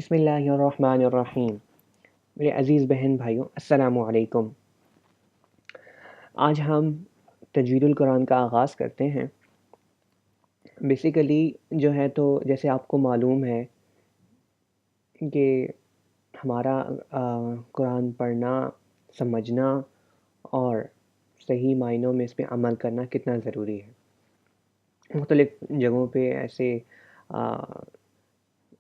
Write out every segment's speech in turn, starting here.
بسم اللہ الرحمن الرحیم۔ میرے عزیز بہن بھائیوں، السلام علیکم۔ آج ہم تجوید القرآن کا آغاز کرتے ہیں۔ بیسیکلی جو ہے تو جیسے آپ کو معلوم ہے کہ ہمارا قرآن پڑھنا، سمجھنا اور صحیح معنوں میں اس پہ عمل کرنا کتنا ضروری ہے۔ مختلف جگہوں پہ ایسے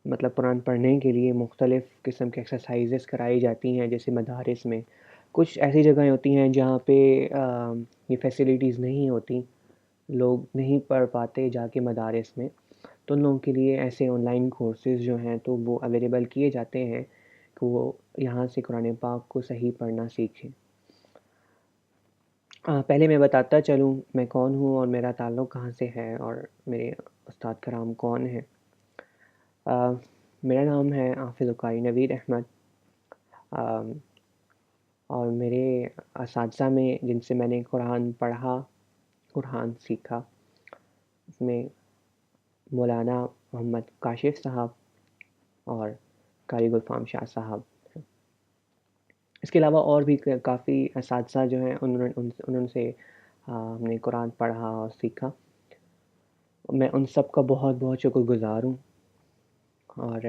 مطلب قرآن پڑھنے کے لیے مختلف قسم کے ایکسرسائزز کرائی جاتی ہیں، جیسے مدارس میں کچھ ایسی جگہیں ہوتی ہیں جہاں پہ یہ فیسیلیٹیز نہیں ہوتی، لوگ نہیں پڑھ پاتے جا کے مدارس میں، تو ان لوگوں کے لیے ایسے آن لائن کورسز جو ہیں تو وہ اویلیبل کیے جاتے ہیں کہ وہ یہاں سے قرآن پاک کو صحیح پڑھنا سیکھیں۔ پہلے میں بتاتا چلوں میں کون ہوں اور میرا تعلق کہاں سے ہے اور میرے استاد کرام کون ہیں۔ میرا نام ہے حافظ القاری نوید احمد، اور میرے اساتذہ میں جن سے میں نے قرآن پڑھا، قرآن سیکھا، اس میں مولانا محمد کاشف صاحب اور قاری گلفام شاہ صاحب۔ اس کے علاوہ اور بھی کافی اساتذہ جو ہیں انہوں سے ہم نے قرآن پڑھا اور سیکھا۔ میں ان سب کا بہت بہت شکر گزار ہوں، اور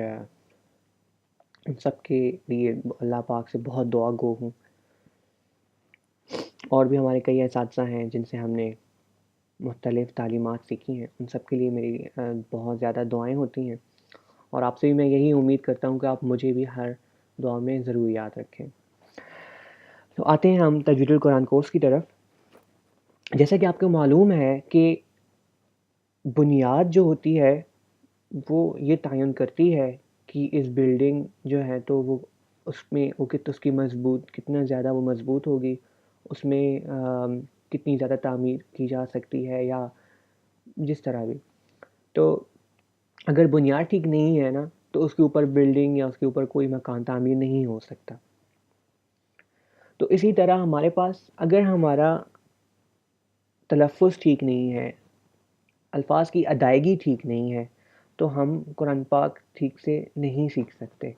ان سب کے لیے اللہ پاک سے بہت دعا گو ہوں۔ اور بھی ہمارے کئی اساتذہ ہیں جن سے ہم نے مختلف تعلیمات سیکھی ہیں، ان سب کے لیے میری بہت زیادہ دعائیں ہوتی ہیں، اور آپ سے بھی میں یہی امید کرتا ہوں کہ آپ مجھے بھی ہر دعا میں ضرور یاد رکھیں۔ تو آتے ہیں ہم تجوید القرآن کورس کی طرف۔ جیسا کہ آپ کو معلوم ہے کہ بنیاد جو ہوتی ہے وہ یہ تعین کرتی ہے کہ اس بلڈنگ جو ہے تو وہ اس میں اس کی کتنا زیادہ وہ مضبوط ہوگی، اس میں کتنی زیادہ تعمیر کی جا سکتی ہے، یا جس طرح بھی۔ تو اگر بنیاد ٹھیک نہیں ہے نا تو اس کے اوپر بلڈنگ یا اس کے اوپر کوئی مکان تعمیر نہیں ہو سکتا۔ تو اسی طرح ہمارے پاس اگر ہمارا تلفظ ٹھیک نہیں ہے، الفاظ کی ادائیگی ٹھیک نہیں ہے، تو ہم قرآن پاک ٹھیک سے نہیں سیکھ سکتے۔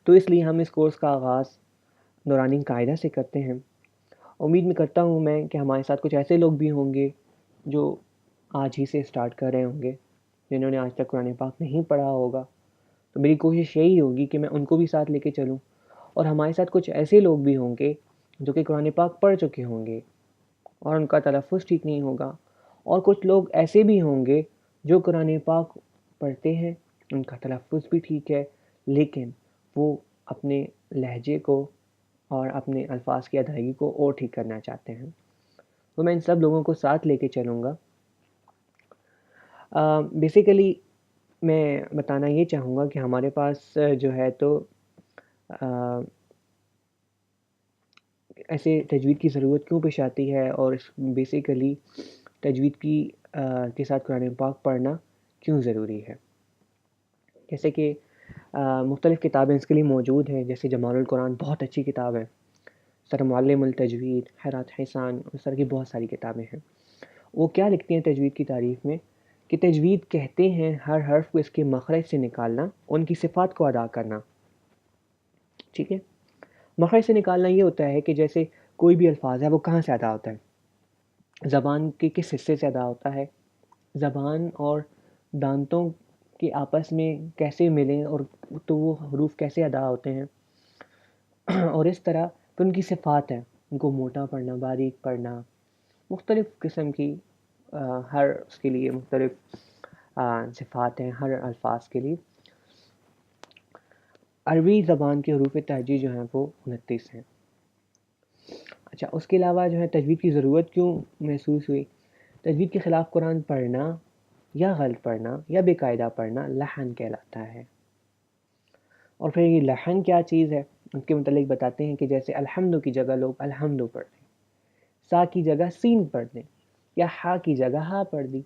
تو اس لیے ہم اس کورس کا آغاز نورانی قاعدہ سے کرتے ہیں۔ امید میں کرتا ہوں میں کہ ہمارے ساتھ کچھ ایسے لوگ بھی ہوں گے جو آج ہی سے اسٹارٹ کر رہے ہوں گے، جنہوں نے آج تک قرآن پاک نہیں پڑھا ہوگا۔ تو میری کوشش یہی ہوگی کہ میں ان کو بھی ساتھ لے کے چلوں، اور ہمارے ساتھ کچھ ایسے لوگ بھی ہوں گے جو کہ قرآن پاک پڑھ چکے ہوں گے اور ان کا تلفظ ٹھیک نہیں ہوگا، اور کچھ لوگ ایسے بھی ہوں گے جو قرآن پاک پڑھتے ہیں، ان کا تلفظ بھی ٹھیک ہے، لیکن وہ اپنے لہجے کو اور اپنے الفاظ کی ادائیگی کو اور ٹھیک کرنا چاہتے ہیں۔ تو میں ان سب لوگوں کو ساتھ لے کے چلوں گا۔ بیسیکلی میں بتانا یہ چاہوں گا کہ ہمارے پاس جو ہے تو ایسے تجوید کی ضرورت کیوں پیش آتی ہے، اور بیسیکلی تجوید کے ساتھ قرآن پاک پڑھنا کیوں ضروری ہے۔ جیسے کہ مختلف کتابیں اس کے لیے موجود ہیں، جیسے جمال القرآن بہت اچھی کتاب ہے، سر معلم التجوید، حیرات حسان، اس طرح کی بہت ساری کتابیں ہیں۔ وہ کیا لکھتے ہیں تجوید کی تعریف میں کہ تجوید کہتے ہیں ہر حرف کو اس کے مخرج سے نکالنا، ان کی صفات کو ادا کرنا۔ ٹھیک ہے، مخرج سے نکالنا یہ ہوتا ہے کہ جیسے کوئی بھی الفاظ ہے وہ کہاں سے ادا ہوتا ہے، زبان کے کس حصے سے ادا ہوتا ہے، زبان اور دانتوں کے آپس میں کیسے ملیں اور تو وہ حروف کیسے ادا ہوتے ہیں، اور اس طرح پھر ان کی صفات ہیں، ان کو موٹا پڑھنا، باریک پڑھنا، مختلف قسم کی ہر اس کے لیے مختلف صفات ہیں ہر الفاظ کے لیے۔ عربی زبان کے حروف تہجی جو ہیں وہ 29 ہیں۔ اچھا، اس کے علاوہ جو ہے تجوید کی ضرورت کیوں محسوس ہوئی؟ تجوید کے خلاف قرآن پڑھنا یا غلط پڑھنا یا بے قاعدہ پڑھنا لحن کہلاتا ہے۔ اور پھر یہ لحن کیا چیز ہے ان کے متعلق بتاتے ہیں کہ جیسے الحمد کی جگہ لوگ الحمد پڑھ دیں، سا کی جگہ سین پڑھ دیں، یا ہا کی جگہ ہا پڑھ دی۔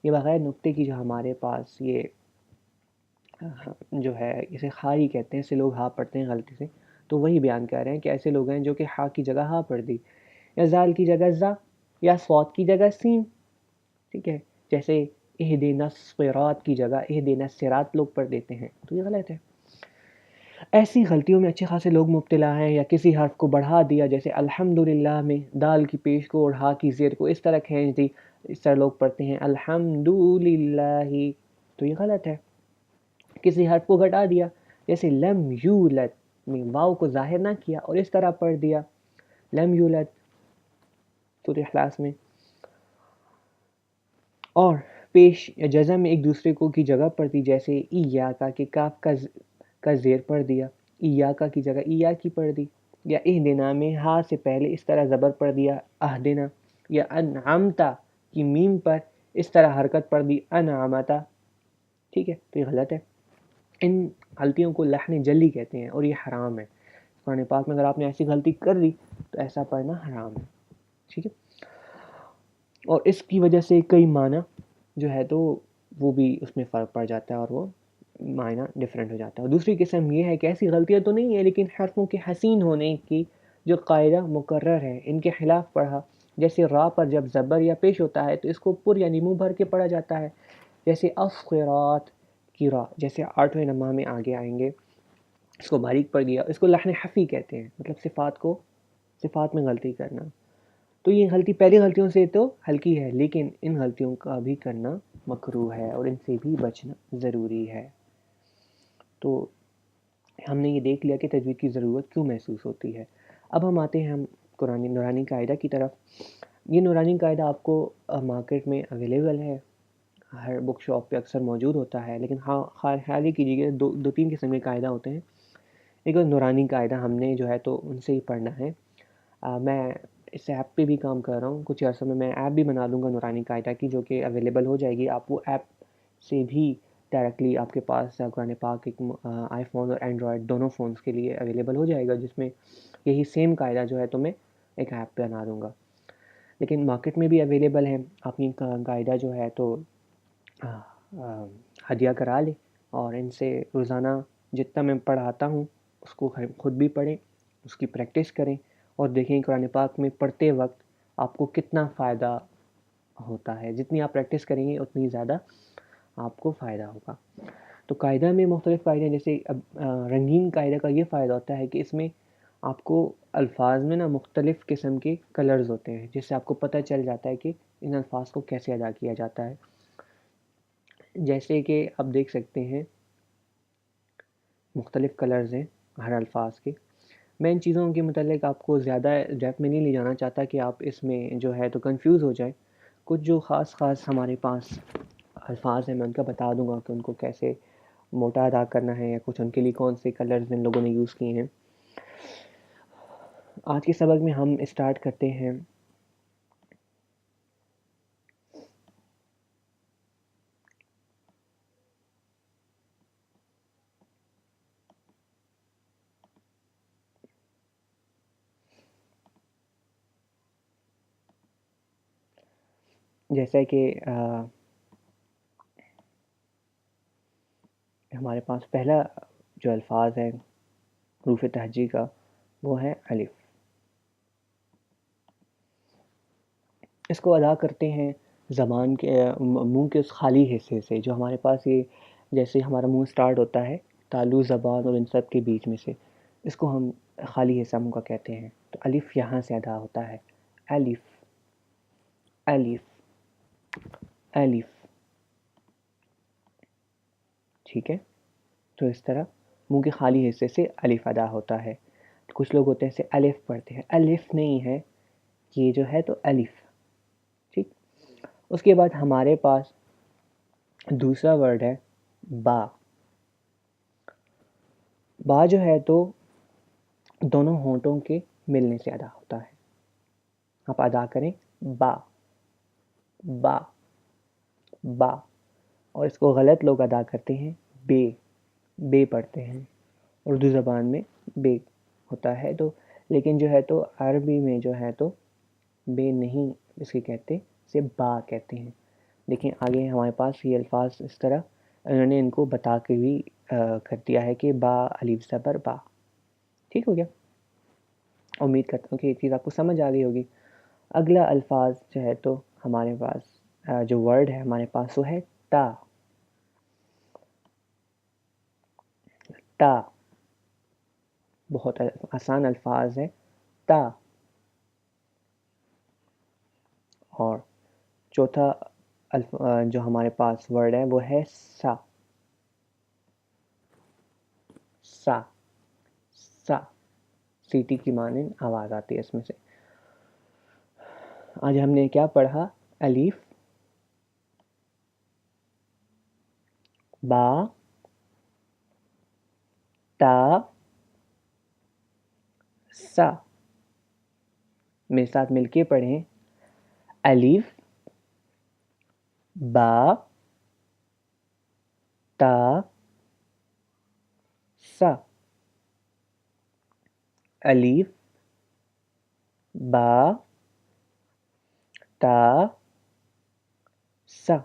یہ بغیر نقطے کی جو ہمارے پاس یہ جو ہے اسے خاری کہتے ہیں، اسے لوگ ہا پڑھتے ہیں غلطی سے، تو وہی بیان کر رہے ہیں کہ ایسے لوگ ہیں جو کہ ہا کی جگہ ہا پڑھ دی، یا زال کی جگہ زا، یا صاد کی جگہ سین۔ ٹھیک ہے، جیسے اہدنا الصراط کی جگہ اہدنا الصراط لوگ پڑھ دیتے ہیں، تو یہ غلط ہے۔ ایسی غلطیوں میں اچھے خاصے لوگ مبتلا ہیں، یا کسی حرف کو بڑھا دیا، جیسے الحمدللہ میں دال کی پیش کو اور ہا کی زیر کو اس طرح کھینچ دی، اس طرح لوگ پڑھتے ہیں الحمدللہ، تو یہ غلط ہے۔ کسی حرف کو گھٹا دیا، جیسے لم یولد میں واو کو ظاہر نہ کیا اور اس طرح پڑھ دیا لم یولد سورہ اخلاص میں، اور پیش یا جزم میں ایک دوسرے کو کی جگہ پڑھ دی، جیسے ایاکا کہ کاف کا زیر پڑھ دیا، ایاکا کی جگہ ایا کی پڑھ دی، یا اہدنا میں ہا سے پہلے اس طرح زبر پڑھ دیا اہدنا، یا انعمتا کی میم پر اس طرح حرکت پڑھ دی انعمتا، ٹھیک ہے، تو یہ غلط ہے۔ ان غلطیوں کو لحن جلی کہتے ہیں اور یہ حرام ہے۔ قرآن پاک میں اگر آپ نے ایسی غلطی کر دی تو ایسا پڑھنا حرام ہے، ٹھیک ہے۔ اور اس کی وجہ سے کئی معنی جو ہے تو وہ بھی اس میں فرق پڑ جاتا ہے اور وہ معنی ڈفرینٹ ہو جاتا ہے۔ اور دوسری قسم یہ ہے کہ ایسی غلطیاں تو نہیں ہیں لیکن حرفوں کے حسین ہونے کی جو قاعدہ مقرر ہے ان کے خلاف پڑھا، جیسے را پر جب زبر یا پیش ہوتا ہے تو اس کو پر یعنی منہ بھر کے پڑھا جاتا ہے، جیسے الصراط کی را، جیسے 8ویں نمبر میں آگے آئیں گے، اس کو باریک پڑھ دیا، اس کو لحن خفی کہتے ہیں، مطلب صفات میں غلطی کرنا۔ تو یہ غلطی پہلی غلطیوں سے تو ہلکی ہے، لیکن ان غلطیوں کا بھی کرنا مکروہ ہے اور ان سے بھی بچنا ضروری ہے۔ تو ہم نے یہ دیکھ لیا کہ تجوید کی ضرورت کیوں محسوس ہوتی ہے۔ اب ہم آتے ہیں نورانی قاعدہ کی طرف۔ یہ نورانی قاعدہ آپ کو مارکیٹ میں اویلیبل ہے، ہر بک شاپ پہ اکثر موجود ہوتا ہے، لیکن خیال ہی کیجیے کہ دو تین قسم کے قاعدہ ہوتے ہیں۔ ایک نورانی قاعدہ ہم نے جو ہے تو ان سے ہی پڑھنا ہے۔ میں اس ایپ پہ بھی کام کر رہا ہوں، کچھ عرصے میں ایپ بھی بنا دوں گا نورانی قاعدہ کی، جو کہ اویلیبل ہو جائے گی، آپ وہ ایپ سے بھی ڈائریکٹلی آپ کے پاس قرآن پاک ایک آئی فون اور اینڈرائڈ دونوں فونز کے لیے اویلیبل ہو جائے گا، جس میں یہی سیم قاعدہ جو ہے تو میں ایک ایپ پہ بنا دوں گا۔ لیکن مارکیٹ میں بھی اویلیبل ہے، آپ یہ قاعدہ جو ہے تو ہدیہ کرا لیں اور ان سے روزانہ جتنا میں پڑھاتا ہوں اس کو خود بھی پڑھیں، اس کی پریکٹس کریں اور دیکھیں قرآن پاک میں پڑھتے وقت آپ کو کتنا فائدہ ہوتا ہے۔ جتنی آپ پریکٹس کریں گے اتنی زیادہ آپ کو فائدہ ہوگا۔ تو قاعدہ میں مختلف قاعدے، جیسے رنگین قاعدہ کا یہ فائدہ ہوتا ہے کہ اس میں آپ کو الفاظ میں نا مختلف قسم کے کلرز ہوتے ہیں، جس سے آپ کو پتہ چل جاتا ہے کہ ان الفاظ کو کیسے ادا کیا جاتا ہے۔ جیسے کہ آپ دیکھ سکتے ہیں مختلف کلرز ہیں ہر الفاظ کے۔ میں ان چیزوں کے متعلق آپ کو زیادہ ڈیپ میں نہیں لے جانا چاہتا کہ آپ اس میں جو ہے تو کنفیوز ہو جائیں۔ کچھ جو خاص ہمارے پاس الفاظ ہیں میں ان کا بتا دوں گا کہ ان کو کیسے موٹا ادا کرنا ہے، یا کچھ ان کے لیے کون سے کلرز ان لوگوں نے یوز کیے ہیں۔ آج کے سبق میں ہم اسٹارٹ کرتے ہیں جیسا کہ ہمارے پاس پہلا جو الفاظ ہے حروف تہجی کا وہ ہے الف۔ اس کو ادا کرتے ہیں زبان کے منہ کے اس خالی حصے سے جو ہمارے پاس، یہ جیسے ہمارا منہ سٹارٹ ہوتا ہے تالو زبان اور ان سب کے بیچ میں سے، اس کو ہم خالی حصہ منہ کا کہتے ہیں۔ تو الف یہاں سے ادا ہوتا ہے، الف الف الف، ٹھیک ہے۔ تو اس طرح منہ کے خالی حصے سے الف ادا ہوتا ہے۔ کچھ لوگ ہوتے ہیں سے الف پڑھتے ہیں، الف نہیں ہے یہ جو ہے تو الف، ٹھیک۔ اس کے بعد ہمارے پاس دوسرا ورڈ ہے با۔ با جو ہے تو دونوں ہونٹوں کے ملنے سے ادا ہوتا ہے۔ آپ ادا کریں با با با، اور اس کو غلط لوگ ادا کرتے ہیں بے، بے پڑھتے ہیں، اردو زبان میں بے ہوتا ہے تو، لیکن جو ہے تو عربی میں جو ہے تو بے نہیں اس کے کہتے، اسے با کہتے ہیں۔ دیکھیں آگے ہمارے پاس یہ الفاظ اس طرح انہوں نے ان کو بتا کے بھی کر دیا ہے کہ با الف زبر با، ٹھیک ہو گیا۔ امید کرتا ہوں کہ یہ چیز آپ کو سمجھ آ گئی ہوگی۔ اگلا الفاظ جو ہے تو ہمارے پاس جو ورڈ ہے ہمارے پاس وہ ہے تا تا بہت آسان الفاظ ہے تا. اور چوتھا جو ہمارے پاس ورڈ ہے وہ ہے سا. سا سا سیٹی کی مانند آواز آتی ہے اس میں سے. آج ہم نے کیا پڑھا؟ الف، با، تا، سا. میرے ساتھ مل کے پڑھیں. الف، با، تا، سا. الف، با، تا، سا.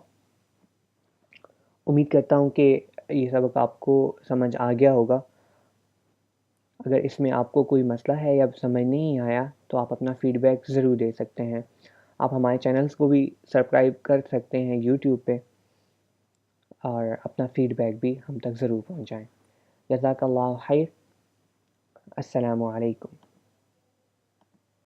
امید کرتا ہوں کہ یہ سبق آپ کو سمجھ آ گیا ہوگا. اگر اس میں آپ کو کوئی مسئلہ ہے یا سمجھ نہیں آیا تو آپ اپنا فیڈ بیک ضرور دے سکتے ہیں. آپ ہمارے چینلز کو بھی سبسکرائب کر سکتے ہیں یوٹیوب پہ، اور اپنا فیڈ بیک بھی ہم تک ضرور پہنچائیں. جزاک اللہ خیر. السلام علیکم.